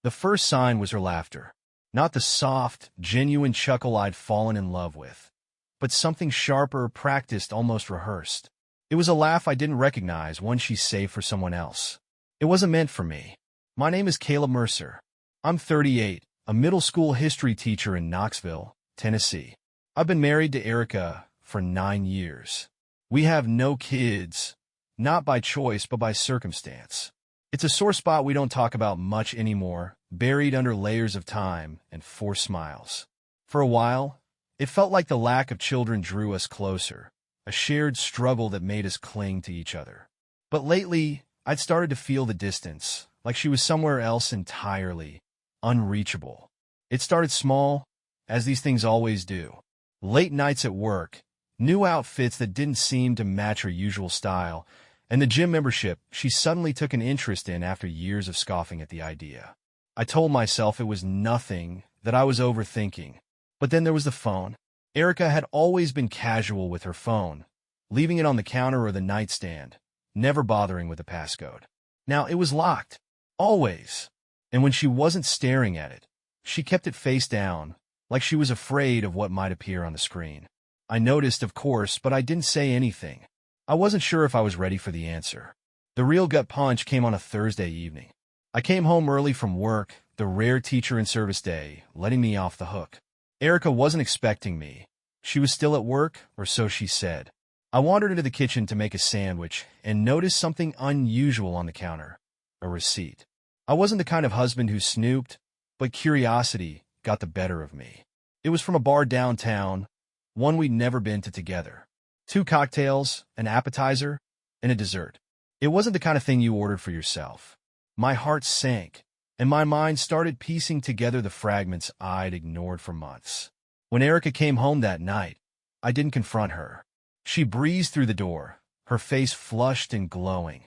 The first sign was her laughter. Not the soft, genuine chuckle I'd fallen in love with, but something sharper, practiced, almost rehearsed. It was a laugh I didn't recognize, one she saved for someone else. It wasn't meant for me. My name is Caleb Mercer. I'm 38, a middle school history teacher in Knoxville, Tennessee. I've been married to Erica for 9 years. We have no kids, not by choice but by circumstance. It's a sore spot we don't talk about much anymore, buried under layers of time and forced smiles. For a while, it felt like the lack of children drew us closer, a shared struggle that made us cling to each other. But lately, I'd started to feel the distance, like she was somewhere else entirely, unreachable. It started small, as these things always do. Late nights at work, new outfits that didn't seem to match her usual style, and the gym membership she suddenly took an interest in after years of scoffing at the idea. I told myself it was nothing, that I was overthinking. But then there was the phone. Erica had always been casual with her phone, leaving it on the counter or the nightstand, never bothering with the passcode. Now it was locked, always. And when she wasn't staring at it, she kept it face down, like she was afraid of what might appear on the screen. I noticed, of course, but I didn't say anything. I wasn't sure if I was ready for the answer. The real gut punch came on a Thursday evening. I came home early from work, the rare teacher in service day, letting me off the hook. Erica wasn't expecting me. She was still at work, or so she said. I wandered into the kitchen to make a sandwich and noticed something unusual on the counter, a receipt. I wasn't the kind of husband who snooped, but curiosity got the better of me. It was from a bar downtown, one we'd never been to together. 2 cocktails, an appetizer, and a dessert. It wasn't the kind of thing you ordered for yourself. My heart sank, and my mind started piecing together the fragments I'd ignored for months. When Erica came home that night, I didn't confront her. She breezed through the door, her face flushed and glowing,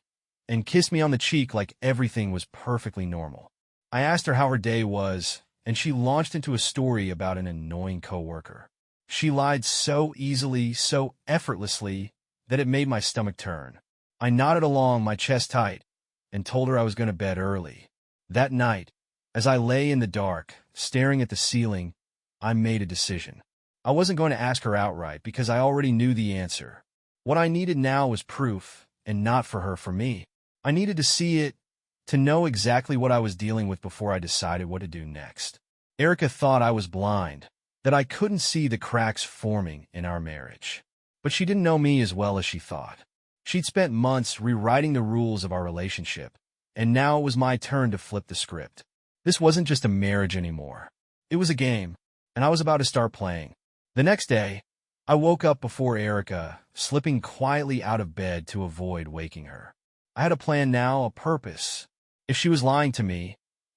and kissed me on the cheek like everything was perfectly normal. I asked her how her day was, and she launched into a story about an annoying coworker. She lied so easily, so effortlessly, that it made my stomach turn. I nodded along, my chest tight, and told her I was going to bed early. That night, as I lay in the dark, staring at the ceiling, I made a decision. I wasn't going to ask her outright because I already knew the answer. What I needed now was proof, and not for her, for me. I needed to see it, to know exactly what I was dealing with before I decided what to do next. Erica thought I was blind, that I couldn't see the cracks forming in our marriage. But she didn't know me as well as she thought. She'd spent months rewriting the rules of our relationship, and now it was my turn to flip the script. This wasn't just a marriage anymore. It was a game, and I was about to start playing. The next day, I woke up before Erica, slipping quietly out of bed to avoid waking her. I had a plan now, a purpose. If she was lying to me,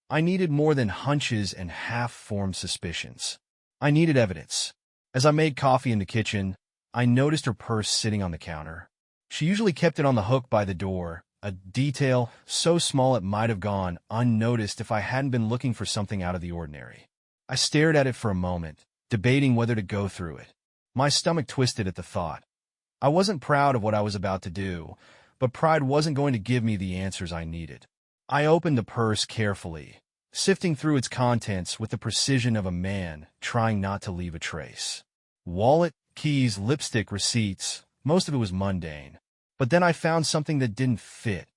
I needed more than hunches and half-formed suspicions. I needed evidence. As I made coffee in the kitchen, I noticed her purse sitting on the counter. She usually kept it on the hook by the door, a detail so small it might have gone unnoticed if I hadn't been looking for something out of the ordinary. I stared at it for a moment, debating whether to go through it. My stomach twisted at the thought. I wasn't proud of what I was about to do, but pride wasn't going to give me the answers I needed. I opened the purse carefully, sifting through its contents with the precision of a man trying not to leave a trace. Wallet, keys, lipstick, receipts, most of it was mundane. But then I found something that didn't fit.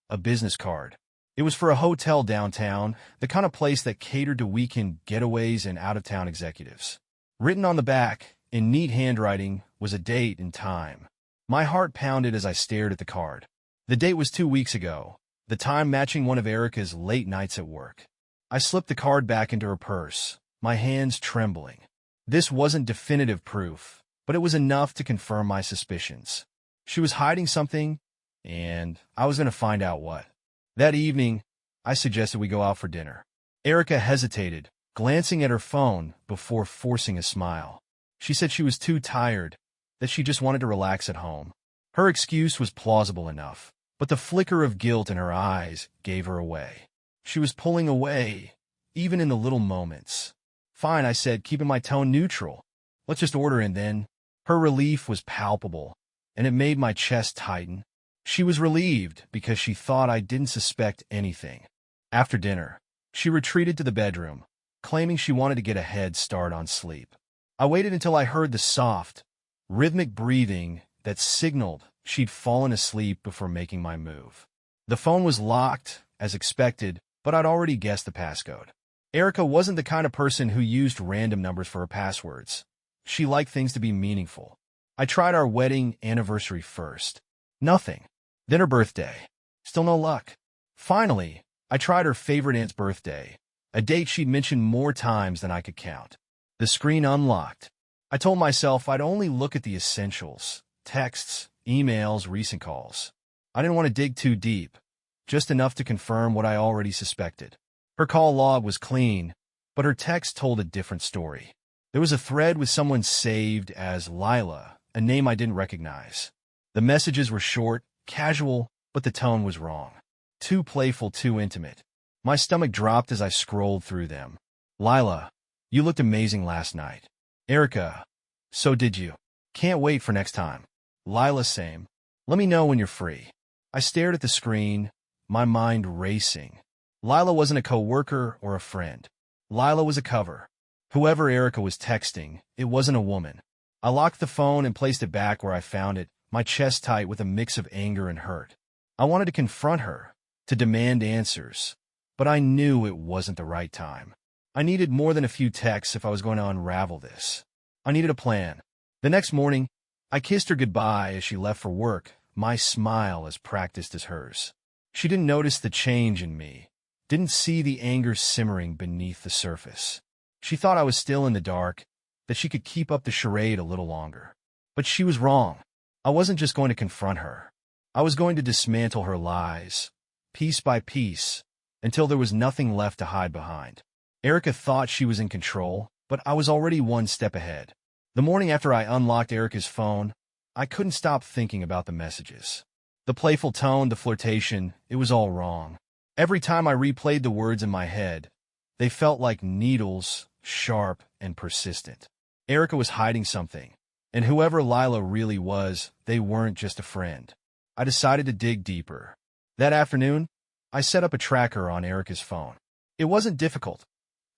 A business card. It was for a hotel downtown, the kind of place that catered to weekend getaways and out-of-town executives. Written on the back, in neat handwriting, was a date and time. My heart pounded as I stared at the card. The date was 2 weeks ago, the time matching one of Erica's late nights at work. I slipped the card back into her purse, my hands trembling. This wasn't definitive proof, but it was enough to confirm my suspicions. She was hiding something, and I was going to find out what. That evening, I suggested we go out for dinner. Erica hesitated, glancing at her phone before forcing a smile. She said she was too tired, that she just wanted to relax at home. Her excuse was plausible enough, but the flicker of guilt in her eyes gave her away. She was pulling away, even in the little moments. Fine, I said, keeping my tone neutral. Let's just order in then. Her relief was palpable, and it made my chest tighten. She was relieved because she thought I didn't suspect anything. After dinner, She retreated to the bedroom, claiming she wanted to get a head start on sleep. I waited until I heard the soft, rhythmic breathing that signaled she'd fallen asleep before making my move. The phone was locked, as expected, but I'd already guessed the passcode. Erica wasn't the kind of person who used random numbers for her passwords. She liked things to be meaningful. I tried our wedding anniversary first. Nothing. Then her birthday. Still no luck. Finally, I tried her favorite aunt's birthday, a date she'd mentioned more times than I could count. The screen unlocked. I told myself I'd only look at the essentials: texts, emails, recent calls. I didn't want to dig too deep, just enough to confirm what I already suspected. Her call log was clean, but her text told a different story. There was a thread with someone saved as Lila, a name I didn't recognize. The messages were short, casual, but the tone was wrong. Too playful, too intimate. My stomach dropped as I scrolled through them. Lila, you looked amazing last night. Erica, so did you. Can't wait for next time. Lila, same. Let me know when you're free. I stared at the screen, my mind racing. Lila wasn't a coworker or a friend. Lila was a cover. Whoever Erica was texting, it wasn't a woman. I locked the phone and placed it back where I found it, my chest tight with a mix of anger and hurt. I wanted to confront her, to demand answers, but I knew it wasn't the right time. I needed more than a few texts if I was going to unravel this. I needed a plan. The next morning, I kissed her goodbye as she left for work, my smile as practiced as hers. She didn't notice the change in me, didn't see the anger simmering beneath the surface. She thought I was still in the dark, that she could keep up the charade a little longer. But she was wrong. I wasn't just going to confront her. I was going to dismantle her lies, piece by piece, until there was nothing left to hide behind. Erica thought she was in control, but I was already one step ahead. The morning after I unlocked Erica's phone, I couldn't stop thinking about the messages. The playful tone, the flirtation, it was all wrong. Every time I replayed the words in my head, they felt like needles, sharp and persistent. Erica was hiding something, and whoever Lila really was, they weren't just a friend. I decided to dig deeper. That afternoon, I set up a tracker on Erica's phone. It wasn't difficult.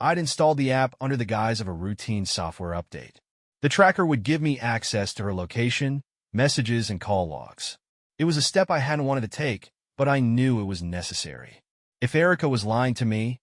I'd installed the app under the guise of a routine software update. The tracker would give me access to her location, messages, and call logs. It was a step I hadn't wanted to take, but I knew it was necessary. If Erica was lying to me,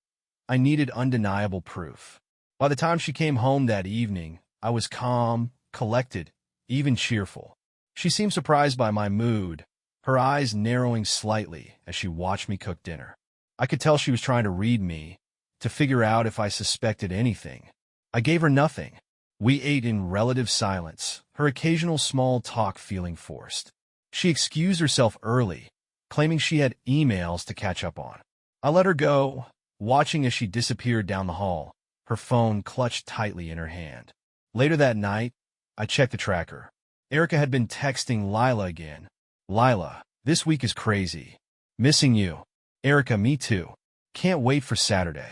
I needed undeniable proof. By the time she came home that evening, I was calm, collected, even cheerful. She seemed surprised by my mood, her eyes narrowing slightly as she watched me cook dinner. I could tell she was trying to read me, to figure out if I suspected anything. I gave her nothing. We ate in relative silence, her occasional small talk feeling forced. She excused herself early, claiming she had emails to catch up on. I let her go, watching as she disappeared down the hall, her phone clutched tightly in her hand. Later that night, I checked the tracker. Erica had been texting Lila again. Lila, this week is crazy. Missing you. Erica, me too. Can't wait for Saturday.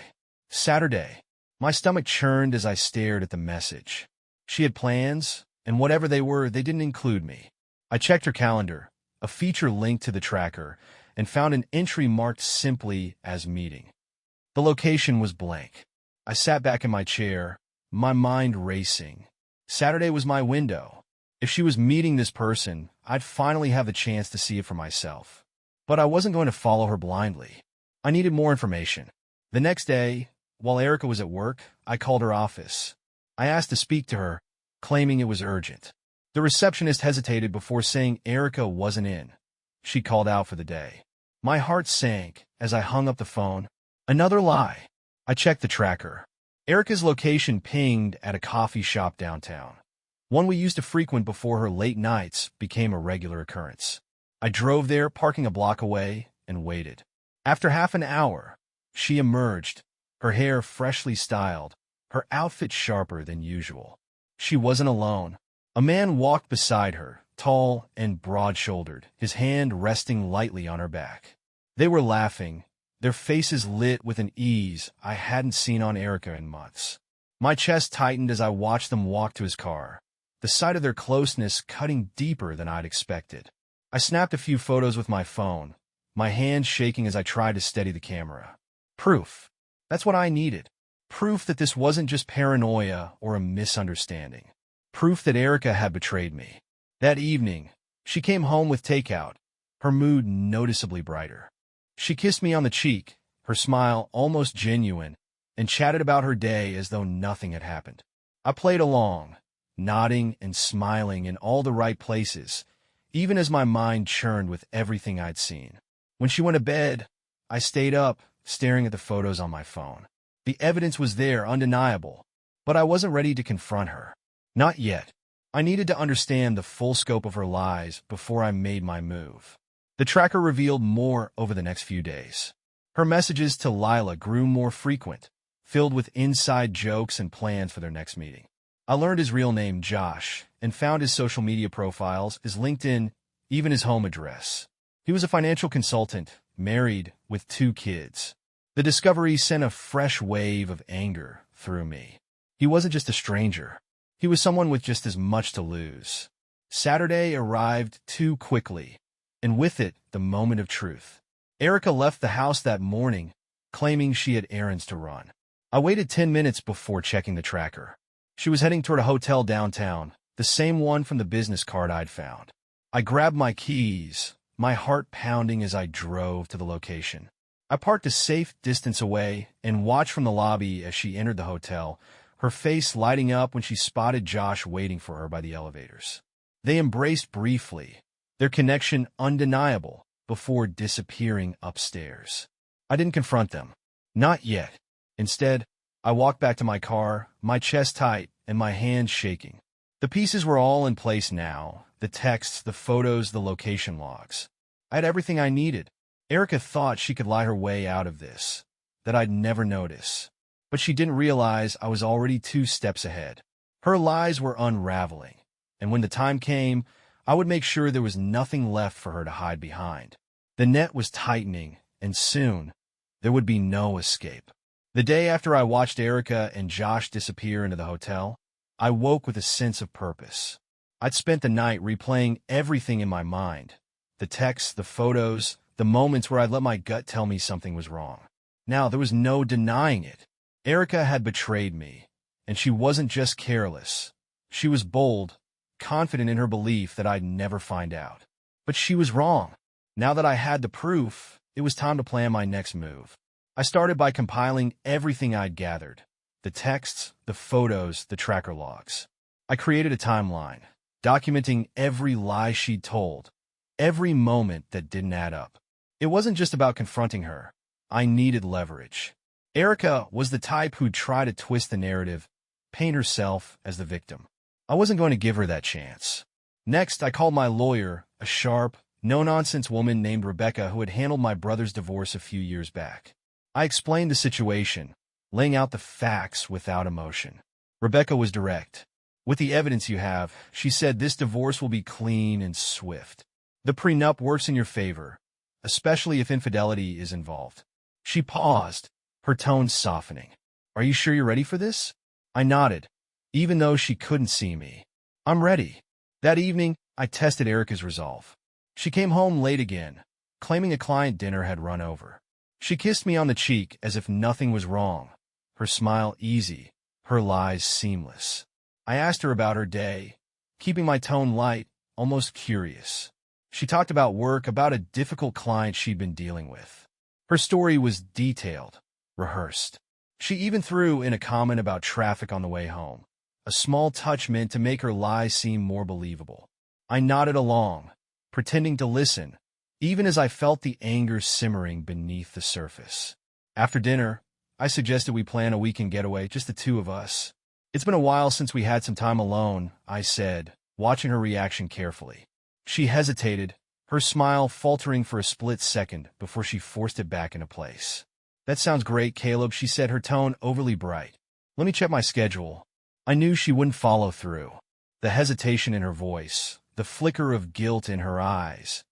Saturday. My stomach churned as I stared at the message. She had plans, and whatever they were, they didn't include me. I checked her calendar, a feature linked to the tracker, and found an entry marked simply as meeting. The location was blank. I sat back in my chair, my mind racing. Saturday was my window. If she was meeting this person, I'd finally have the chance to see it for myself. But I wasn't going to follow her blindly. I needed more information. The next day, while Erica was at work, I called her office. I asked to speak to her, claiming it was urgent. The receptionist hesitated before saying Erica wasn't in. She called out for the day. My heart sank as I hung up the phone. Another lie. I checked the tracker. Erica's location pinged at a coffee shop downtown, one we used to frequent before her late nights became a regular occurrence. I drove there, parking a block away, and waited. After half an hour, she emerged, her hair freshly styled, her outfit sharper than usual. She wasn't alone. A man walked beside her, tall and broad-shouldered, his hand resting lightly on her back. They were laughing, their faces lit with an ease I hadn't seen on Erica in months. My chest tightened as I watched them walk to his car, the sight of their closeness cutting deeper than I'd expected. I snapped a few photos with my phone, my hands shaking as I tried to steady the camera. Proof. That's what I needed. Proof that this wasn't just paranoia or a misunderstanding. Proof that Erica had betrayed me. That evening, she came home with takeout, her mood noticeably brighter. She kissed me on the cheek, her smile almost genuine, and chatted about her day as though nothing had happened. I played along, nodding and smiling in all the right places, even as my mind churned with everything I'd seen. When she went to bed, I stayed up, staring at the photos on my phone. The evidence was there, undeniable, but I wasn't ready to confront her. Not yet. I needed to understand the full scope of her lies before I made my move. The tracker revealed more over the next few days. Her messages to Lila grew more frequent, filled with inside jokes and plans for their next meeting. I learned his real name, Josh, and found his social media profiles, his LinkedIn, even his home address. He was a financial consultant, married, with 2 kids. The discovery sent a fresh wave of anger through me. He wasn't just a stranger. He was someone with just as much to lose. Saturday arrived too quickly, and with it, the moment of truth. Erica left the house that morning, claiming she had errands to run. I waited 10 minutes before checking the tracker. She was heading toward a hotel downtown, the same one from the business card I'd found. I grabbed my keys, my heart pounding as I drove to the location. I parked a safe distance away and watched from the lobby as she entered the hotel, her face lighting up when she spotted Josh waiting for her by the elevators. They embraced briefly, their connection undeniable, before disappearing upstairs. I didn't confront them. Not yet. Instead, I walked back to my car, my chest tight and my hands shaking. The pieces were all in place now, the texts, the photos, the location logs. I had everything I needed. Erica thought she could lie her way out of this, that I'd never notice. But she didn't realize I was already 2 steps ahead. Her lies were unraveling, and when the time came, I would make sure there was nothing left for her to hide behind. The net was tightening, and soon, there would be no escape. The day after I watched Erica and Josh disappear into the hotel, I woke with a sense of purpose. I'd spent the night replaying everything in my mind. The texts, the photos, the moments where I'd let my gut tell me something was wrong. Now, there was no denying it. Erica had betrayed me, and she wasn't just careless. She was bold, confident in her belief that I'd never find out. But she was wrong. Now that I had the proof, it was time to plan my next move. I started by compiling everything I'd gathered. The texts, the photos, the tracker logs. I created a timeline, documenting every lie she'd told, every moment that didn't add up. It wasn't just about confronting her. I needed leverage. Erica was the type who'd try to twist the narrative, paint herself as the victim. I wasn't going to give her that chance. Next, I called my lawyer, a sharp, no-nonsense woman named Rebecca who had handled my brother's divorce a few years back. I explained the situation, laying out the facts without emotion. Rebecca was direct. With the evidence you have, she said, this divorce will be clean and swift. The prenup works in your favor, especially if infidelity is involved. She paused, her tone softening. Are you sure you're ready for this? I nodded, even though she couldn't see me. I'm ready. That evening, I tested Erica's resolve. She came home late again, claiming a client dinner had run over. She kissed me on the cheek as if nothing was wrong, her smile easy, her lies seamless. I asked her about her day, keeping my tone light, almost curious. She talked about work, about a difficult client she'd been dealing with. Her story was detailed, rehearsed. She even threw in a comment about traffic on the way home, a small touch meant to make her lies seem more believable. I nodded along, pretending to listen, even as I felt the anger simmering beneath the surface. After dinner, I suggested we plan a weekend getaway, just the 2 of us. It's been a while since we had some time alone, I said, watching her reaction carefully. She hesitated, her smile faltering for a split second before she forced it back into place. That sounds great, Caleb, she said, her tone overly bright. Let me check my schedule. I knew she wouldn't follow through. The hesitation in her voice, the flicker of guilt in her eyes.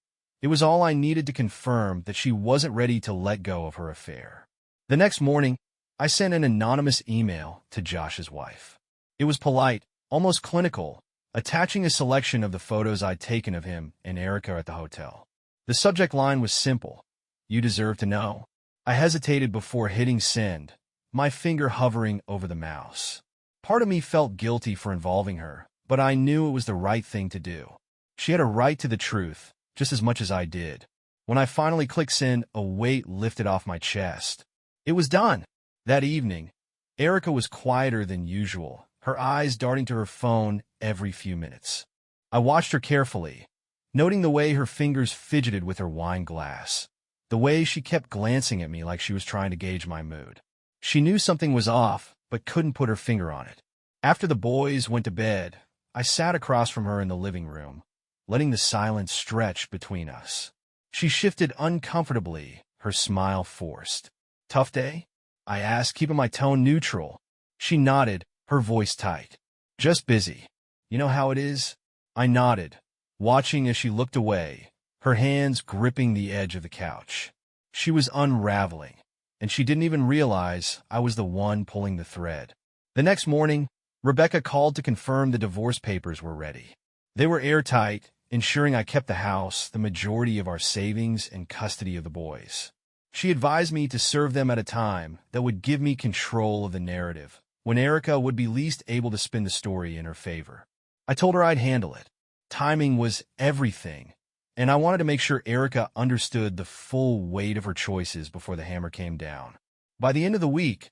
It was all I needed to confirm that she wasn't ready to let go of her affair. The next morning, I sent an anonymous email to Josh's wife. It was polite, almost clinical, attaching a selection of the photos I'd taken of him and Erica at the hotel. The subject line was simple: you deserve to know. I hesitated before hitting send, my finger hovering over the mouse. Part of me felt guilty for involving her, but I knew it was the right thing to do. She had a right to the truth, just as much as I did. When I finally clicked send, a weight lifted off my chest. It was done. That evening, Erica was quieter than usual, her eyes darting to her phone every few minutes. I watched her carefully, noting the way her fingers fidgeted with her wine glass, the way she kept glancing at me like she was trying to gauge my mood. She knew something was off, but couldn't put her finger on it. After the boys went to bed, I sat across from her in the living room, letting the silence stretch between us. She shifted uncomfortably, her smile forced. "Tough day?" I asked, keeping my tone neutral. She nodded, her voice tight. "Just busy. You know how it is?" I nodded, watching as she looked away, her hands gripping the edge of the couch. She was unraveling, and she didn't even realize I was the one pulling the thread. The next morning, Rebecca called to confirm the divorce papers were ready. They were airtight, ensuring I kept the house, the majority of our savings, and custody of the boys. She advised me to serve them at a time that would give me control of the narrative, when Erica would be least able to spin the story in her favor. I told her I'd handle it. Timing was everything, and I wanted to make sure Erica understood the full weight of her choices before the hammer came down. By the end of the week,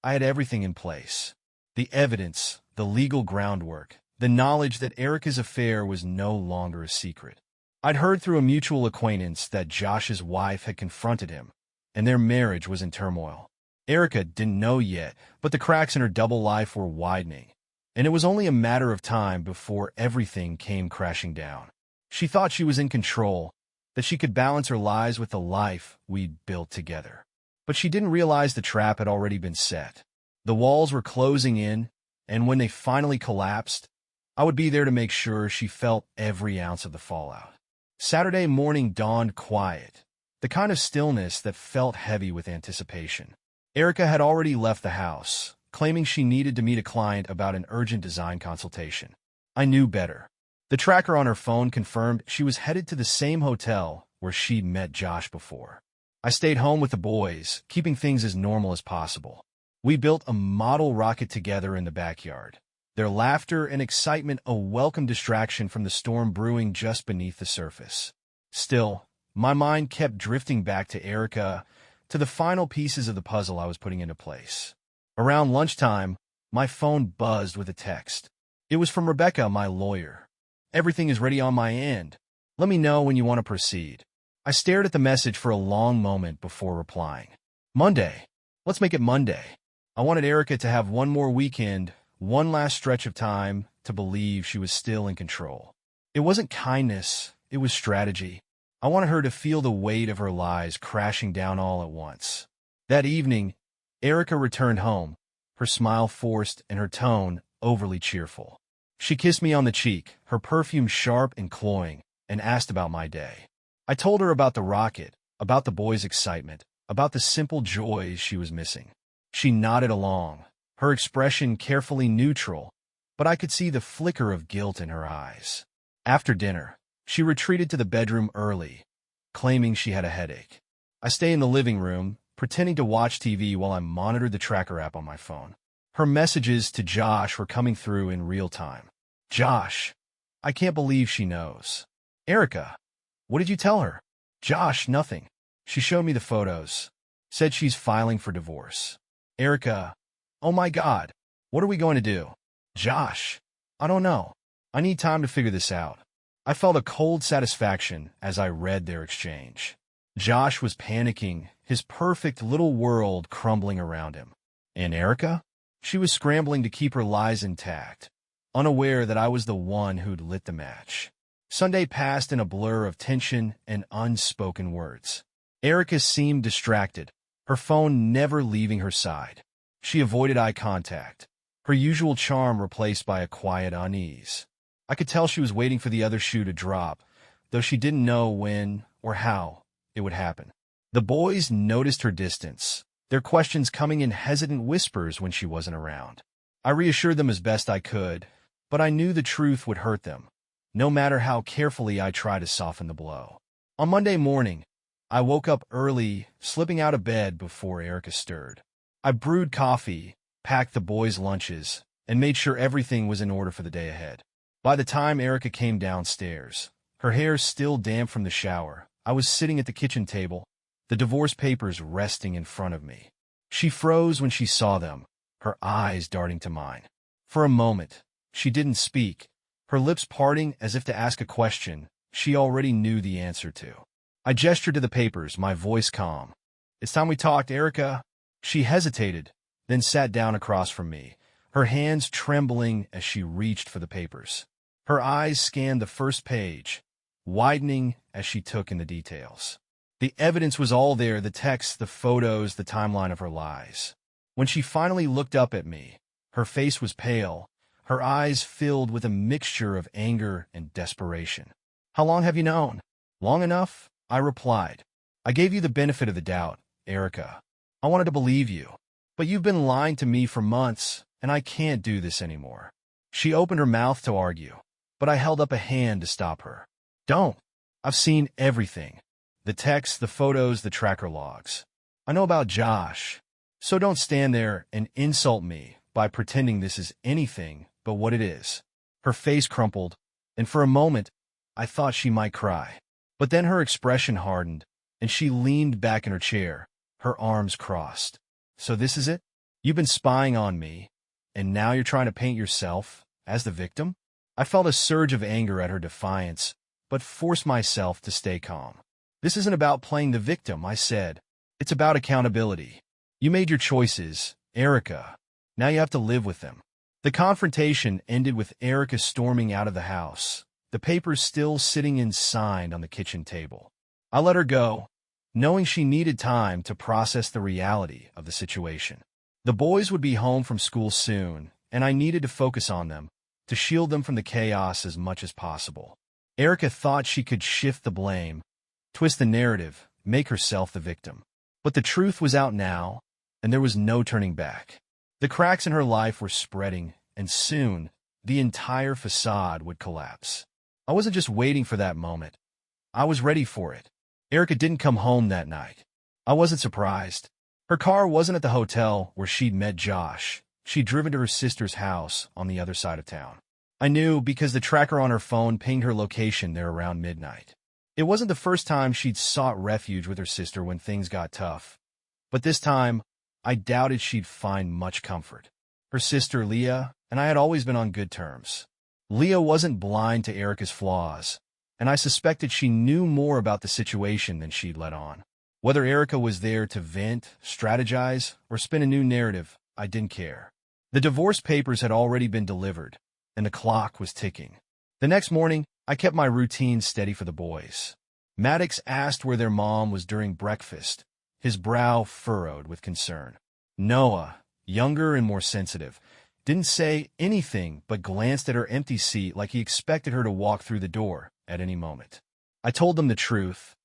I had everything in place. The evidence, the legal groundwork, the knowledge that Erica's affair was no longer a secret. I'd heard through a mutual acquaintance that Josh's wife had confronted him, and their marriage was in turmoil. Erica didn't know yet, but the cracks in her double life were widening, and it was only a matter of time before everything came crashing down. She thought she was in control, that she could balance her lies with the life we'd built together. But she didn't realize the trap had already been set. The walls were closing in, and when they finally collapsed, I would be there to make sure she felt every ounce of the fallout. Saturday morning dawned quiet, the kind of stillness that felt heavy with anticipation. Erica had already left the house, claiming she needed to meet a client about an urgent design consultation. I knew better. The tracker on her phone confirmed she was headed to the same hotel where she'd met Josh before. I stayed home with the boys, keeping things as normal as possible. We built a model rocket together in the backyard, their laughter and excitement a welcome distraction from the storm brewing just beneath the surface. Still, my mind kept drifting back to Erica, to the final pieces of the puzzle I was putting into place. Around lunchtime, my phone buzzed with a text. It was from Rebecca, my lawyer. "Everything is ready on my end. Let me know when you want to proceed." I stared at the message for a long moment before replying. "Monday. Let's make it Monday." I wanted Erica to have one more weekend, one last stretch of time to believe she was still in control. It wasn't kindness, it was strategy. I wanted her to feel the weight of her lies crashing down all at once. That evening, Erica returned home, her smile forced and her tone overly cheerful. She kissed me on the cheek, her perfume sharp and cloying, and asked about my day. I told her about the rocket, about the boys' excitement, about the simple joys she was missing. She nodded along, her expression carefully neutral, but I could see the flicker of guilt in her eyes. After dinner, she retreated to the bedroom early, claiming she had a headache. I stayed in the living room, pretending to watch TV while I monitored the tracker app on my phone. Her messages to Josh were coming through in real time. "Josh, I can't believe she knows." "Erica, what did you tell her?" "Josh, nothing. She showed me the photos. Said she's filing for divorce." "Erica, oh my God, what are we going to do?" "Josh, I don't know. I need time to figure this out." I felt a cold satisfaction as I read their exchange. Josh was panicking, his perfect little world crumbling around him. And Erica? She was scrambling to keep her lies intact, unaware that I was the one who'd lit the match. Sunday passed in a blur of tension and unspoken words. Erica seemed distracted, her phone never leaving her side. She avoided eye contact, her usual charm replaced by a quiet unease. I could tell she was waiting for the other shoe to drop, though she didn't know when or how it would happen. The boys noticed her distance, their questions coming in hesitant whispers when she wasn't around. I reassured them as best I could, but I knew the truth would hurt them, no matter how carefully I tried to soften the blow. On Monday morning, I woke up early, slipping out of bed before Erica stirred. I brewed coffee, packed the boys' lunches, and made sure everything was in order for the day ahead. By the time Erica came downstairs, her hair still damp from the shower, I was sitting at the kitchen table, the divorce papers resting in front of me. She froze when she saw them, her eyes darting to mine. For a moment, she didn't speak, her lips parting as if to ask a question she already knew the answer to. I gestured to the papers, my voice calm. "It's time we talked, Erica." She hesitated, then sat down across from me, her hands trembling as she reached for the papers. Her eyes scanned the first page, widening as she took in the details. The evidence was all there, the text, the photos, the timeline of her lies. When she finally looked up at me, her face was pale, her eyes filled with a mixture of anger and desperation. "How long have you known?" "Long enough," I replied. "I gave you the benefit of the doubt, Erica. I wanted to believe you. But you've been lying to me for months, and I can't do this anymore." She opened her mouth to argue, but I held up a hand to stop her. "Don't. I've seen everything. The texts, the photos, the tracker logs. I know about Josh. So don't stand there and insult me by pretending this is anything but what it is." Her face crumpled, and for a moment, I thought she might cry. But then her expression hardened, and she leaned back in her chair, her arms crossed. "So this is it? You've been spying on me, and now you're trying to paint yourself as the victim?" I felt a surge of anger at her defiance, but forced myself to stay calm. "This isn't about playing the victim," I said. "It's about accountability. You made your choices, Erica. Now you have to live with them." The confrontation ended with Erica storming out of the house, the papers still sitting unsigned on the kitchen table. I let her go, knowing she needed time to process the reality of the situation. The boys would be home from school soon, and I needed to focus on them, to shield them from the chaos as much as possible. Erica thought she could shift the blame, twist the narrative, make herself the victim. But the truth was out now, and there was no turning back. The cracks in her life were spreading, and soon, the entire facade would collapse. I wasn't just waiting for that moment. I was ready for it. Erica didn't come home that night. I wasn't surprised. Her car wasn't at the hotel where she'd met Josh. She'd driven to her sister's house on the other side of town. I knew because the tracker on her phone pinged her location there around midnight. It wasn't the first time she'd sought refuge with her sister when things got tough. But this time, I doubted she'd find much comfort. Her sister, Leah, and I had always been on good terms. Leah wasn't blind to Erica's flaws, and I suspected she knew more about the situation than she'd let on. Whether Erica was there to vent, strategize, or spin a new narrative, I didn't care. The divorce papers had already been delivered, and the clock was ticking. The next morning, I kept my routine steady for the boys. Maddox asked where their mom was during breakfast, his brow furrowed with concern. Noah, younger and more sensitive, didn't say anything but glanced at her empty seat like he expected her to walk through the door at any moment. I told them the truth,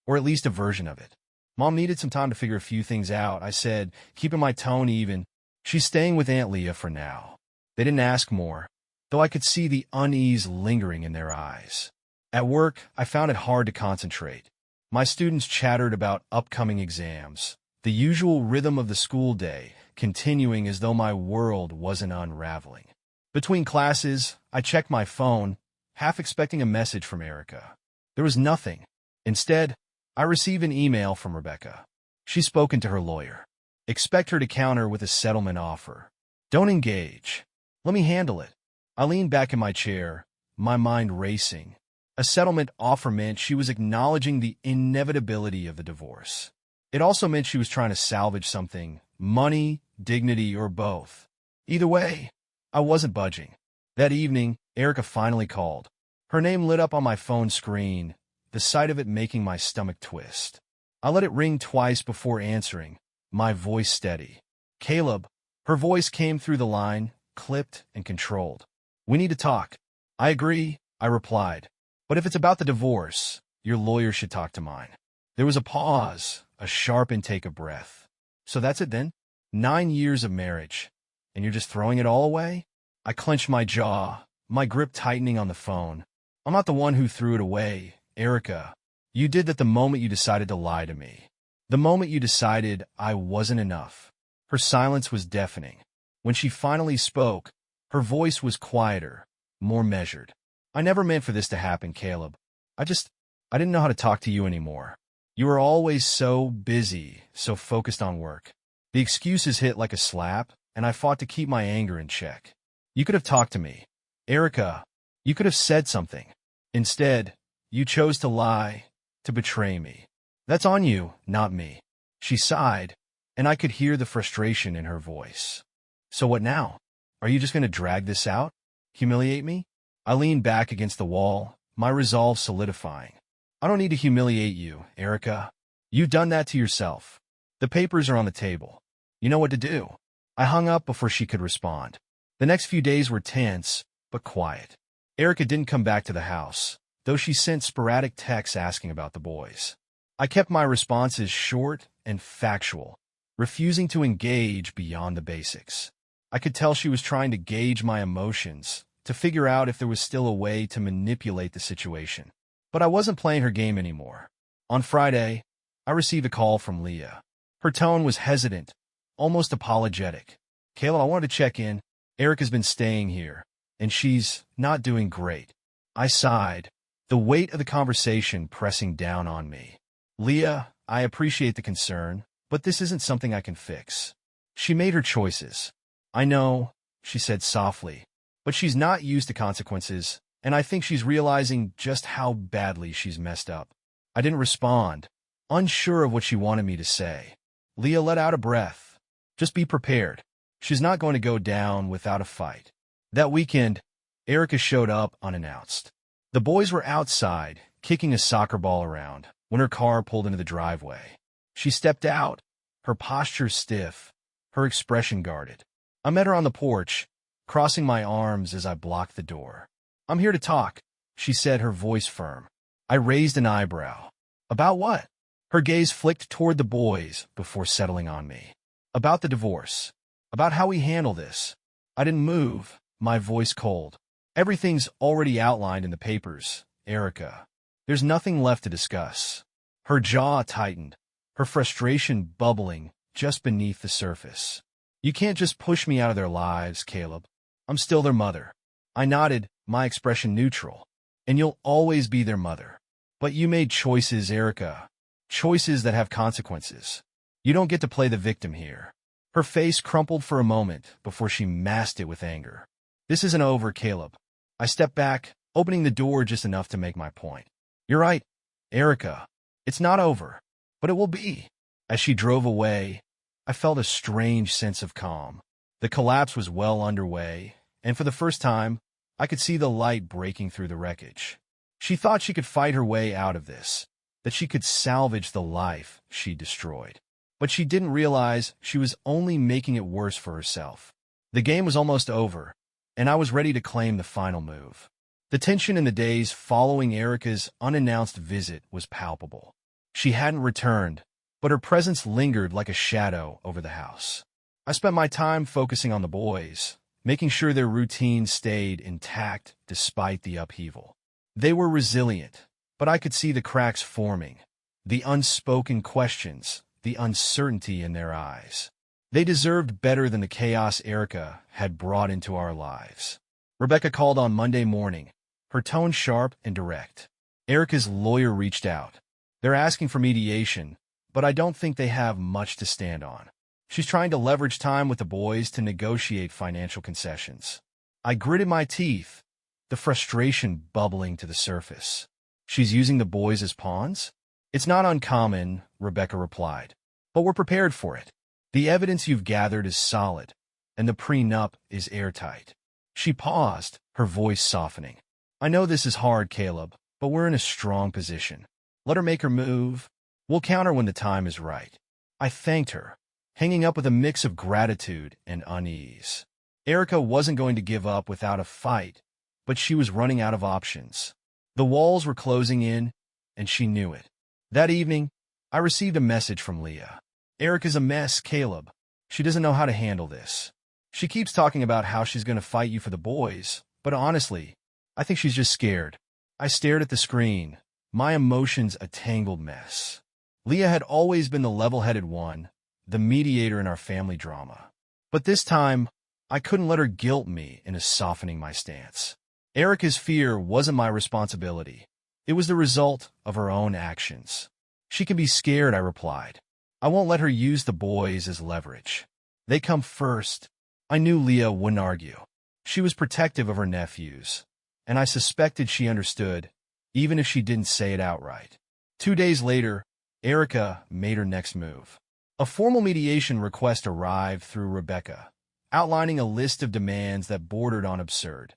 or at least a version of it. Mom needed some time to figure a few things out, I said, keeping my tone even. She's staying with Aunt Leah for now. They didn't ask more, though I could see the unease lingering in their eyes. At work, I found it hard to concentrate. My students chattered about upcoming exams, the usual rhythm of the school day, continuing as though my world wasn't unraveling. Between classes, I checked my phone, half expecting a message from Erica. There was nothing. Instead, I received an email from Rebecca. She's spoken to her lawyer. Expect her to counter with a settlement offer. Don't engage. Let me handle it. I leaned back in my chair, my mind racing. A settlement offer meant she was acknowledging the inevitability of the divorce. It also meant she was trying to salvage something, money, dignity, or both. Either way, I wasn't budging. That evening, Erica finally called. Her name lit up on my phone screen, the sight of it making my stomach twist. I let it ring twice before answering, my voice steady. "Caleb." Her voice came through the line, clipped and controlled. "We need to talk." "I agree," I replied. "But if it's about the divorce, your lawyer should talk to mine." There was a pause, a sharp intake of breath. "So that's it then? 9 years of marriage, and you're just throwing it all away?" I clenched my jaw, my grip tightening on the phone. "I'm not the one who threw it away, Erica. You did that the moment you decided to lie to me. The moment you decided I wasn't enough. Her silence was deafening. When she finally spoke, her voice was quieter, more measured. I never meant for this to happen, Caleb. I didn't know how to talk to you anymore. You were always so busy, so focused on work. The excuses hit like a slap, and I fought to keep my anger in check. You could have talked to me. Erica, you could have said something. Instead, you chose to lie, to betray me. That's on you, not me. She sighed, and I could hear the frustration in her voice. So what now? Are you just going to drag this out? Humiliate me? I leaned back against the wall, my resolve solidifying. I don't need to humiliate you, Erica. You've done that to yourself. The papers are on the table. You know what to do. I hung up before she could respond. The next few days were tense, but quiet. Erica didn't come back to the house, though she sent sporadic texts asking about the boys. I kept my responses short and factual, refusing to engage beyond the basics. I could tell she was trying to gauge my emotions, to figure out if there was still a way to manipulate the situation. But I wasn't playing her game anymore. On Friday, I received a call from Leah. Her tone was hesitant, almost apologetic. Caleb, I wanted to check in. Erica's been staying here, and she's not doing great. I sighed, the weight of the conversation pressing down on me. Leah, I appreciate the concern, but this isn't something I can fix. She made her choices. I know, she said softly, but she's not used to consequences, and I think she's realizing just how badly she's messed up. I didn't respond, unsure of what she wanted me to say. Leah let out a breath. Just be prepared. She's not going to go down without a fight. That weekend, Erica showed up unannounced. The boys were outside, kicking a soccer ball around, when her car pulled into the driveway. She stepped out, her posture stiff, her expression guarded. I met her on the porch, crossing my arms as I blocked the door. I'm here to talk, she said, her voice firm. I raised an eyebrow. About what? Her gaze flicked toward the boys before settling on me. About the divorce. About how we handle this. I didn't move, my voice cold. Everything's already outlined in the papers, Erica. There's nothing left to discuss. Her jaw tightened, her frustration bubbling just beneath the surface. You can't just push me out of their lives, Caleb. I'm still their mother. I nodded, my expression neutral. And you'll always be their mother. But you made choices, Erica. Choices that have consequences. You don't get to play the victim here. Her face crumpled for a moment before she masked it with anger. This isn't over, Caleb. I stepped back, opening the door just enough to make my point. You're right, Erica. It's not over, but it will be. As she drove away, I felt a strange sense of calm. The collapse was well underway, and for the first time, I could see the light breaking through the wreckage. She thought she could fight her way out of this, that she could salvage the life she destroyed. But she didn't realize she was only making it worse for herself. The game was almost over, and I was ready to claim the final move. The tension in the days following Erica's unannounced visit was palpable. She hadn't returned, but her presence lingered like a shadow over the house. I spent my time focusing on the boys, making sure their routine stayed intact despite the upheaval. They were resilient, but I could see the cracks forming, the unspoken questions, the uncertainty in their eyes. They deserved better than the chaos Erica had brought into our lives. Rebecca called on Monday morning, her tone sharp and direct. Erica's lawyer reached out. They're asking for mediation, but I don't think they have much to stand on. She's trying to leverage time with the boys to negotiate financial concessions. I gritted my teeth, the frustration bubbling to the surface. She's using the boys as pawns? It's not uncommon, Rebecca replied, but we're prepared for it. The evidence you've gathered is solid, and the prenup is airtight. She paused, her voice softening. I know this is hard, Caleb, but we're in a strong position. Let her make her move. We'll counter when the time is right. I thanked her, hanging up with a mix of gratitude and unease. Erica wasn't going to give up without a fight, but she was running out of options. The walls were closing in, and she knew it. That evening, I received a message from Leah. Erica's a mess, Caleb. She doesn't know how to handle this. She keeps talking about how she's going to fight you for the boys, but honestly, I think she's just scared. I stared at the screen, my emotions a tangled mess. Leah had always been the level-headed one, the mediator in our family drama. But this time, I couldn't let her guilt me into softening my stance. Erica's fear wasn't my responsibility. It was the result of her own actions. She can be scared, I replied. I won't let her use the boys as leverage. They come first. I knew Leah wouldn't argue. She was protective of her nephews, and I suspected she understood, even if she didn't say it outright. 2 days later, Erica made her next move. A formal mediation request arrived through Rebecca, outlining a list of demands that bordered on absurd.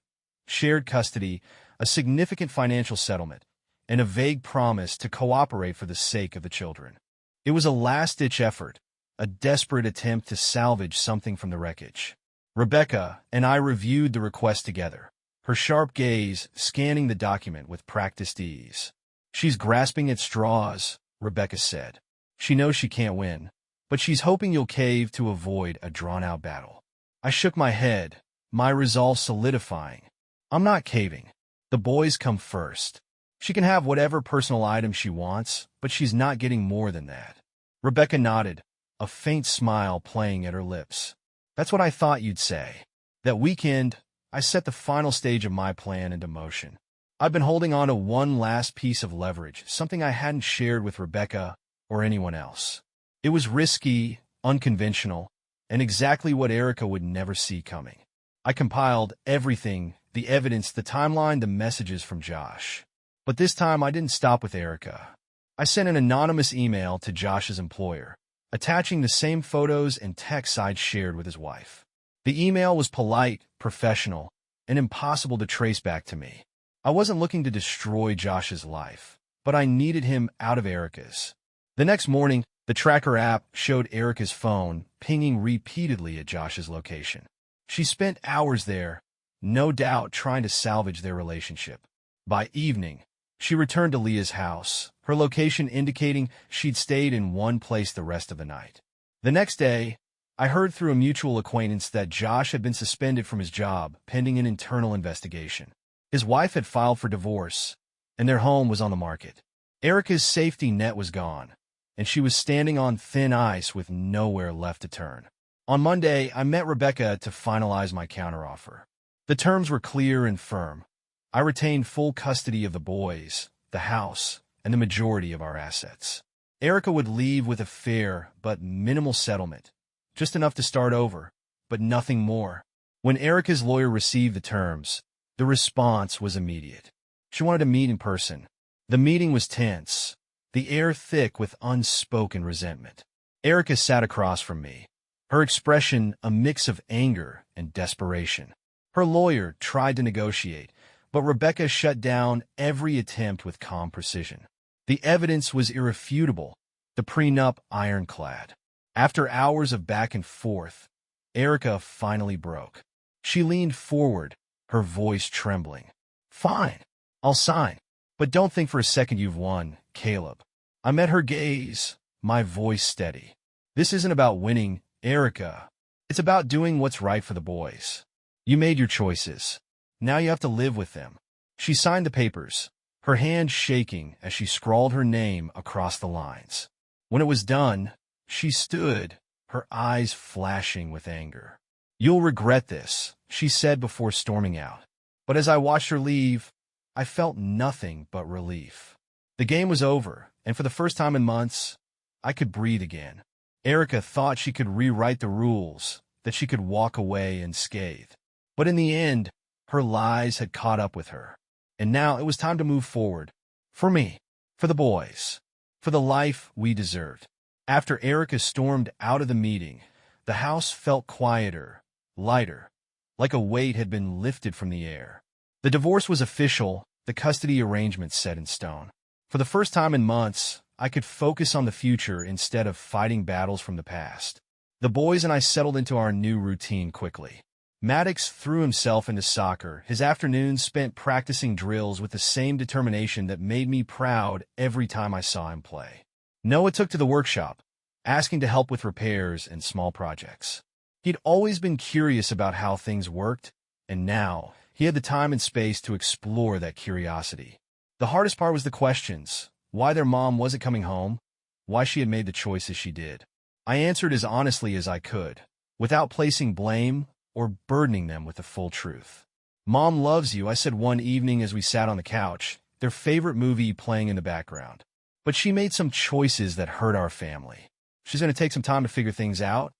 Shared custody, a significant financial settlement, and a vague promise to cooperate for the sake of the children. It was a last-ditch effort, a desperate attempt to salvage something from the wreckage. Rebecca and I reviewed the request together, her sharp gaze scanning the document with practiced ease. She's grasping at straws, Rebecca said. She knows she can't win, but she's hoping you'll cave to avoid a drawn-out battle. I shook my head, my resolve solidifying. I'm not caving. The boys come first. She can have whatever personal item she wants, but she's not getting more than that. Rebecca nodded, a faint smile playing at her lips. That's what I thought you'd say. That weekend, I set the final stage of my plan into motion. I've been holding on to one last piece of leverage, something I hadn't shared with Rebecca or anyone else. It was risky, unconventional, and exactly what Erica would never see coming. I compiled everything, the evidence, the timeline, the messages from Josh. But this time I didn't stop with Erica. I sent an anonymous email to Josh's employer, attaching the same photos and texts I'd shared with his wife. The email was polite, professional, and impossible to trace back to me. I wasn't looking to destroy Josh's life, but I needed him out of Erica's. The next morning, the tracker app showed Erica's phone pinging repeatedly at Josh's location. She spent hours there, no doubt trying to salvage their relationship. By evening, she returned to Leah's house, her location indicating she'd stayed in one place the rest of the night. The next day, I heard through a mutual acquaintance that Josh had been suspended from his job pending an internal investigation. His wife had filed for divorce, and their home was on the market. Erica's safety net was gone, and she was standing on thin ice with nowhere left to turn. On Monday, I met Rebecca to finalize my counteroffer. The terms were clear and firm. I retained full custody of the boys, the house, and the majority of our assets. Erica would leave with a fair but minimal settlement, just enough to start over, but nothing more. When Erica's lawyer received the terms, the response was immediate. She wanted to meet in person. The meeting was tense, the air thick with unspoken resentment. Erica sat across from me, her expression a mix of anger and desperation. Her lawyer tried to negotiate, but Rebecca shut down every attempt with calm precision. The evidence was irrefutable, the prenup ironclad. After hours of back and forth, Erica finally broke. She leaned forward, her voice trembling. Fine, I'll sign. But don't think for a second you've won, Caleb. I met her gaze, my voice steady. This isn't about winning, Erica. It's about doing what's right for the boys. You made your choices. Now you have to live with them. She signed the papers, her hand shaking as she scrawled her name across the lines. When it was done, she stood, her eyes flashing with anger. You'll regret this, she said before storming out. But as I watched her leave, I felt nothing but relief. The game was over, and for the first time in months, I could breathe again. Erica thought she could rewrite the rules, that she could walk away unscathed. But in the end, her lies had caught up with her, and now it was time to move forward. For me, for the boys, for the life we deserved. After Erica stormed out of the meeting, the house felt quieter, lighter, like a weight had been lifted from the air. The divorce was official, the custody arrangement set in stone. For the first time in months, I could focus on the future instead of fighting battles from the past. The boys and I settled into our new routine quickly. Maddox threw himself into soccer, his afternoons spent practicing drills with the same determination that made me proud every time I saw him play. Noah took to the workshop, asking to help with repairs and small projects. He'd always been curious about how things worked, and now he had the time and space to explore that curiosity. The hardest part was the questions: why their mom wasn't coming home, why she had made the choices she did. I answered as honestly as I could, without placing blame or burdening them with the full truth. "Mom loves you," I said one evening as we sat on the couch, their favorite movie playing in the background. "But she made some choices that hurt our family. She's going to take some time to figure things out,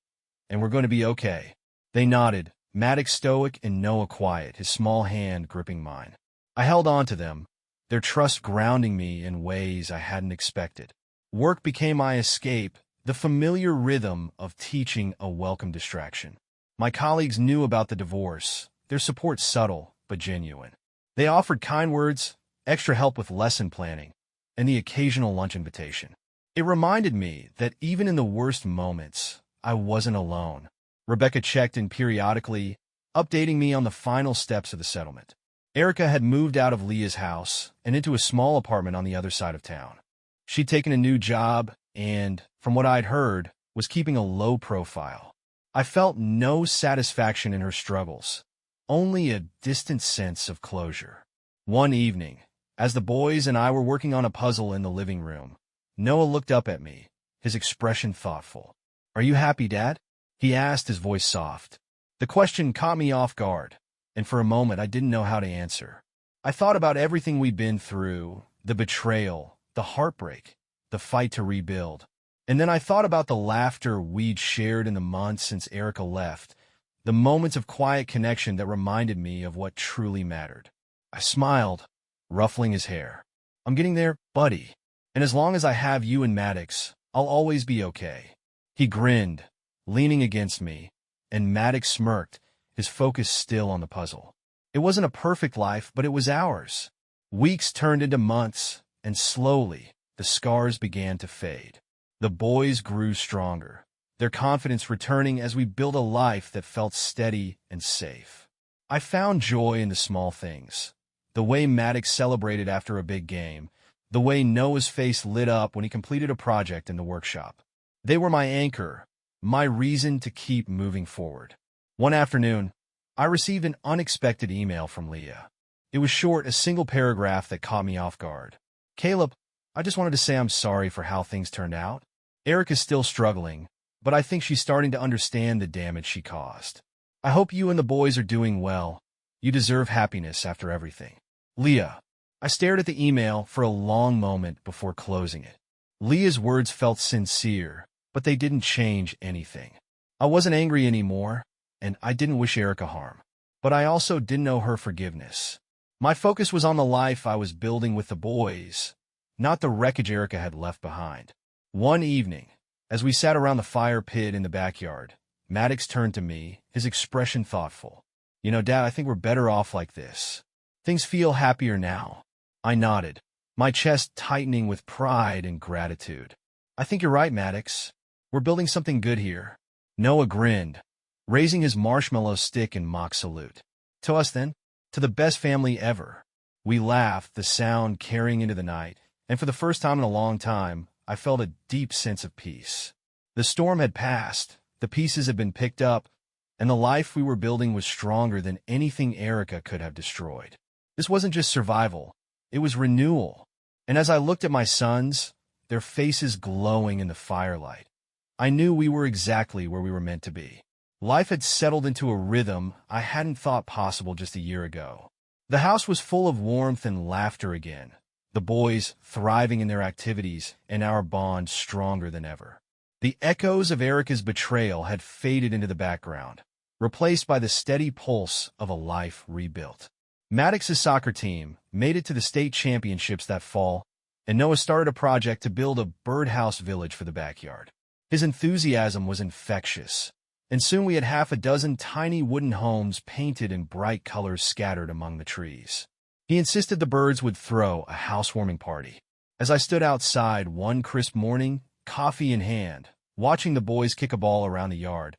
and we're going to be okay." They nodded, Maddox stoic and Noah quiet, his small hand gripping mine. I held on to them, their trust grounding me in ways I hadn't expected. Work became my escape, the familiar rhythm of teaching a welcome distraction. My colleagues knew about the divorce, their support subtle but genuine. They offered kind words, extra help with lesson planning, and the occasional lunch invitation. It reminded me that even in the worst moments, I wasn't alone. Rebecca checked in periodically, updating me on the final steps of the settlement. Erica had moved out of Leah's house and into a small apartment on the other side of town. She'd taken a new job and, from what I'd heard, was keeping a low profile. I felt no satisfaction in her struggles, only a distant sense of closure. One evening, as the boys and I were working on a puzzle in the living room, Noah looked up at me, his expression thoughtful. "Are you happy, Dad?" he asked, his voice soft. The question caught me off guard, and for a moment I didn't know how to answer. I thought about everything we'd been through, the betrayal, the heartbreak, the fight to rebuild. And then I thought about the laughter we'd shared in the months since Erica left, the moments of quiet connection that reminded me of what truly mattered. I smiled, ruffling his hair. "I'm getting there, buddy. And as long as I have you and Maddox, I'll always be okay." He grinned, leaning against me, and Maddox smirked, his focus still on the puzzle. It wasn't a perfect life, but it was ours. Weeks turned into months, and slowly, the scars began to fade. The boys grew stronger, their confidence returning as we built a life that felt steady and safe. I found joy in the small things. The way Maddox celebrated after a big game, the way Noah's face lit up when he completed a project in the workshop. They were my anchor, my reason to keep moving forward. One afternoon, I received an unexpected email from Leah. It was short, a single paragraph that caught me off guard. "Caleb, I just wanted to say I'm sorry for how things turned out. Erica's still struggling, but I think she's starting to understand the damage she caused. I hope you and the boys are doing well. You deserve happiness after everything. Leah." I stared at the email for a long moment before closing it. Leah's words felt sincere, but they didn't change anything. I wasn't angry anymore, and I didn't wish Erica harm. But I also didn't owe her forgiveness. My focus was on the life I was building with the boys, not the wreckage Erica had left behind. One evening, as we sat around the fire pit in the backyard, Maddox turned to me, his expression thoughtful. "You know, Dad, I think we're better off like this. Things feel happier now." I nodded, my chest tightening with pride and gratitude. "I think you're right, Maddox. We're building something good here." Noah grinned, raising his marshmallow stick in mock salute. "To us, then. To the best family ever." We laughed, the sound carrying into the night, and for the first time in a long time, I felt a deep sense of peace. The storm had passed, the pieces had been picked up, and the life we were building was stronger than anything Erica could have destroyed. This wasn't just survival, it was renewal. And as I looked at my sons, their faces glowing in the firelight, I knew we were exactly where we were meant to be. Life had settled into a rhythm I hadn't thought possible just a year ago. The house was full of warmth and laughter again, the boys thriving in their activities, and our bond stronger than ever. The echoes of Erica's betrayal had faded into the background, replaced by the steady pulse of a life rebuilt. Maddox's soccer team made it to the state championships that fall, and Noah started a project to build a birdhouse village for the backyard. His enthusiasm was infectious, and soon we had half a dozen tiny wooden homes painted in bright colors scattered among the trees. He insisted the birds would throw a housewarming party. As I stood outside one crisp morning, coffee in hand, watching the boys kick a ball around the yard,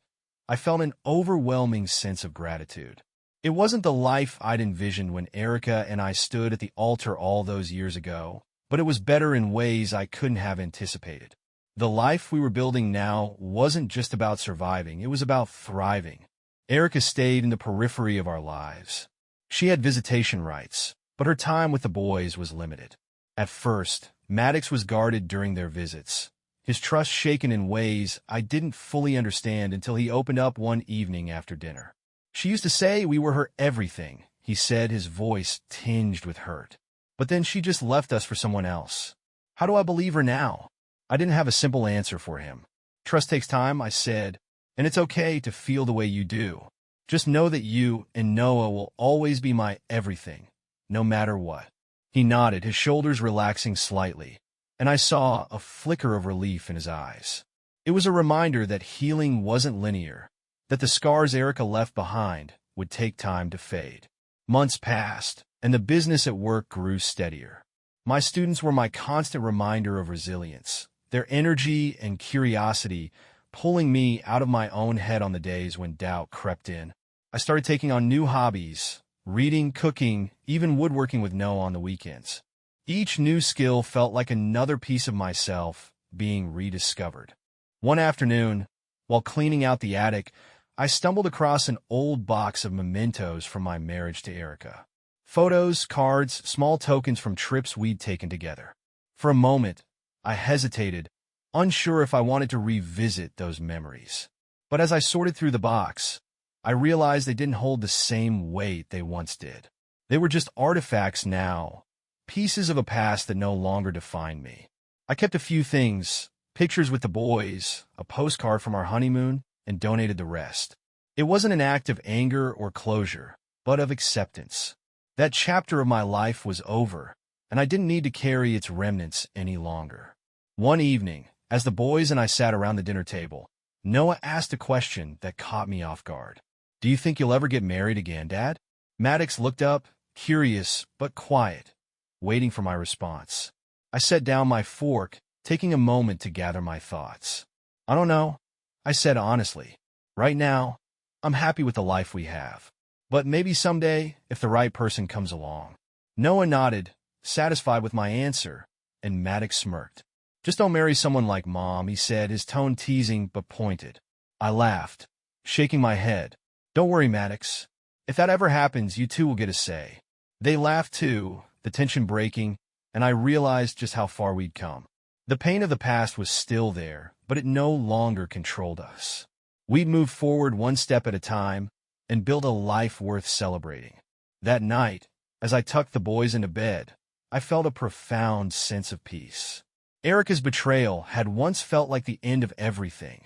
I felt an overwhelming sense of gratitude. It wasn't the life I'd envisioned when Erica and I stood at the altar all those years ago, but it was better in ways I couldn't have anticipated. The life we were building now wasn't just about surviving, it was about thriving. Erica stayed in the periphery of our lives. She had visitation rights, but her time with the boys was limited. At first, Maddox was guarded during their visits, his trust shaken in ways I didn't fully understand until he opened up one evening after dinner. "She used to say we were her everything," he said, his voice tinged with hurt. "But then she just left us for someone else. How do I believe her now?" I didn't have a simple answer for him. "Trust takes time," I said, "and it's okay to feel the way you do. Just know that you and Noah will always be my everything, no matter what." He nodded, his shoulders relaxing slightly, and I saw a flicker of relief in his eyes. It was a reminder that healing wasn't linear, that the scars Erica left behind would take time to fade. Months passed, and the business at work grew steadier. My students were my constant reminder of resilience, their energy and curiosity pulling me out of my own head on the days when doubt crept in. I started taking on new hobbies, reading, cooking, even woodworking with Noah on the weekends. Each new skill felt like another piece of myself being rediscovered. One afternoon, while cleaning out the attic, I stumbled across an old box of mementos from my marriage to Erica. Photos, cards, small tokens from trips we'd taken together. For a moment, I hesitated, unsure if I wanted to revisit those memories. But as I sorted through the box, I realized they didn't hold the same weight they once did. They were just artifacts now, pieces of a past that no longer defined me. I kept a few things, pictures with the boys, a postcard from our honeymoon, and donated the rest. It wasn't an act of anger or closure, but of acceptance. That chapter of my life was over, and I didn't need to carry its remnants any longer. One evening, as the boys and I sat around the dinner table, Noah asked a question that caught me off guard. "Do you think you'll ever get married again, Dad?" Maddox looked up, curious but quiet, waiting for my response. I set down my fork, taking a moment to gather my thoughts. "I don't know," I said honestly. "Right now, I'm happy with the life we have. But maybe someday, if the right person comes along." Noah nodded, satisfied with my answer, and Maddox smirked. "Just don't marry someone like Mom," he said, his tone teasing but pointed. I laughed, shaking my head. "Don't worry, Maddox. If that ever happens, you two will get a say." They laughed too, the tension breaking, and I realized just how far we'd come. The pain of the past was still there, but it no longer controlled us. We'd moved forward one step at a time and built a life worth celebrating. That night, as I tucked the boys into bed, I felt a profound sense of peace. Erica's betrayal had once felt like the end of everything,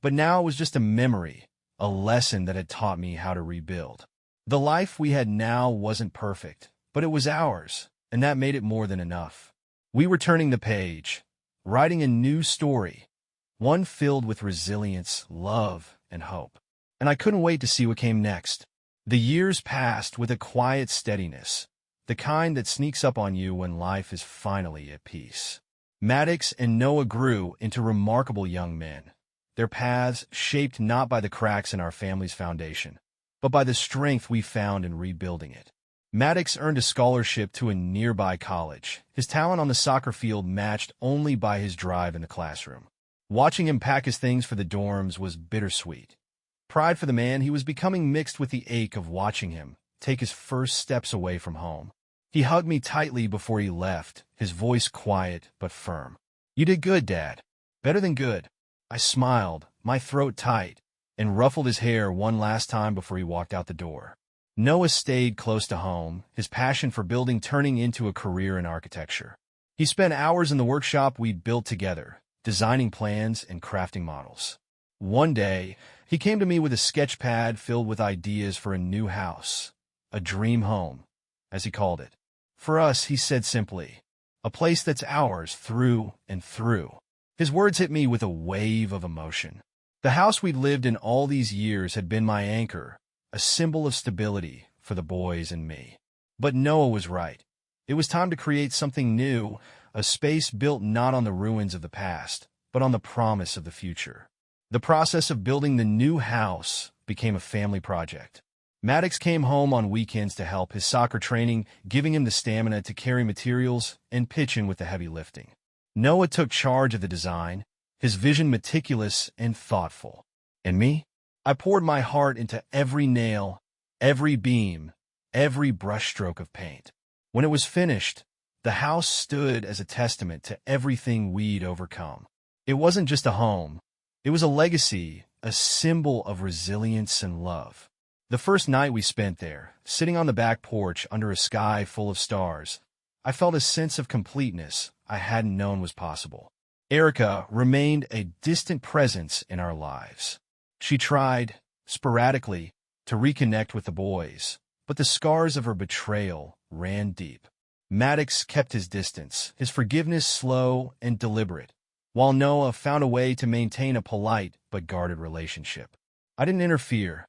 but now it was just a memory, a lesson that had taught me how to rebuild. The life we had now wasn't perfect, but it was ours, and that made it more than enough. We were turning the page, writing a new story, one filled with resilience, love, and hope. And I couldn't wait to see what came next. The years passed with a quiet steadiness, the kind that sneaks up on you when life is finally at peace. Maddox and Noah grew into remarkable young men, their paths shaped not by the cracks in our family's foundation, but by the strength we found in rebuilding it. Maddox earned a scholarship to a nearby college, his talent on the soccer field matched only by his drive in the classroom. Watching him pack his things for the dorms was bittersweet. Pride for the man he was becoming mixed with the ache of watching him take his first steps away from home. He hugged me tightly before he left, his voice quiet but firm. "You did good, Dad. Better than good." I smiled, my throat tight, and ruffled his hair one last time before he walked out the door. Noah stayed close to home, his passion for building turning into a career in architecture. He spent hours in the workshop we'd built together, designing plans and crafting models. One day, he came to me with a sketch pad filled with ideas for a new house, a dream home, as he called it. "For us," he said simply, "a place that's ours through and through." His words hit me with a wave of emotion. The house we'd lived in all these years had been my anchor, a symbol of stability for the boys and me. But Noah was right. It was time to create something new, a space built not on the ruins of the past, but on the promise of the future. The process of building the new house became a family project. Maddox came home on weekends to help, his soccer training giving him the stamina to carry materials and pitch in with the heavy lifting. Noah took charge of the design, his vision meticulous and thoughtful. And me? I poured my heart into every nail, every beam, every brushstroke of paint. When it was finished, the house stood as a testament to everything we'd overcome. It wasn't just a home. It was a legacy, a symbol of resilience and love. The first night we spent there, sitting on the back porch under a sky full of stars, I felt a sense of completeness I hadn't known was possible. Erica remained a distant presence in our lives. She tried, sporadically, to reconnect with the boys, but the scars of her betrayal ran deep. Maddox kept his distance, his forgiveness slow and deliberate, while Noah found a way to maintain a polite but guarded relationship. I didn't interfere.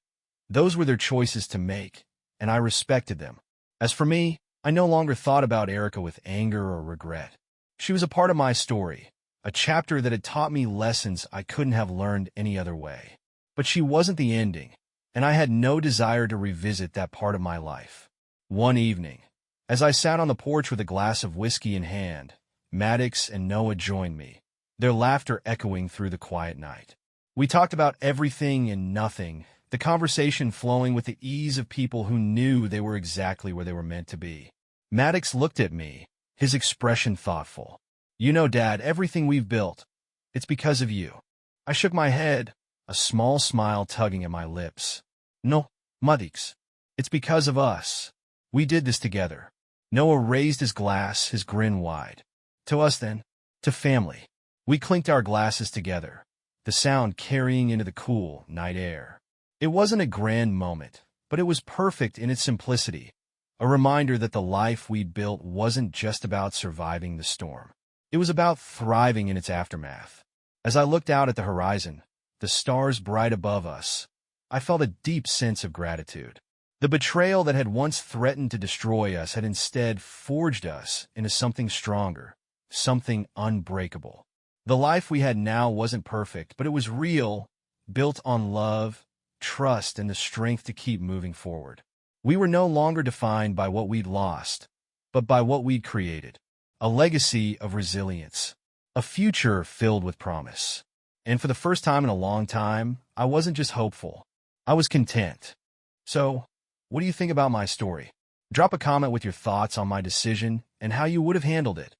Those were their choices to make, and I respected them. As for me, I no longer thought about Erica with anger or regret. She was a part of my story, a chapter that had taught me lessons I couldn't have learned any other way. But she wasn't the ending, and I had no desire to revisit that part of my life. One evening, as I sat on the porch with a glass of whiskey in hand, Maddox and Noah joined me, their laughter echoing through the quiet night. We talked about everything and nothing, the conversation flowing with the ease of people who knew they were exactly where they were meant to be. Maddox looked at me, his expression thoughtful. "You know, Dad, everything we've built, it's because of you." I shook my head, a small smile tugging at my lips. "No, Maddox, it's because of us. We did this together." Noah raised his glass, his grin wide. "To us, then. To family." We clinked our glasses together, the sound carrying into the cool night air. It wasn't a grand moment, but it was perfect in its simplicity, a reminder that the life we'd built wasn't just about surviving the storm. It was about thriving in its aftermath. As I looked out at the horizon, the stars bright above us, I felt a deep sense of gratitude. The betrayal that had once threatened to destroy us had instead forged us into something stronger, something unbreakable. The life we had now wasn't perfect, but it was real, built on love, trust, and the strength to keep moving forward. We were no longer defined by what we'd lost, but by what we'd created. A legacy of resilience, a future filled with promise. And for the first time in a long time, I wasn't just hopeful. I was content. So, what do you think about my story? Drop a comment with your thoughts on my decision and how you would have handled it.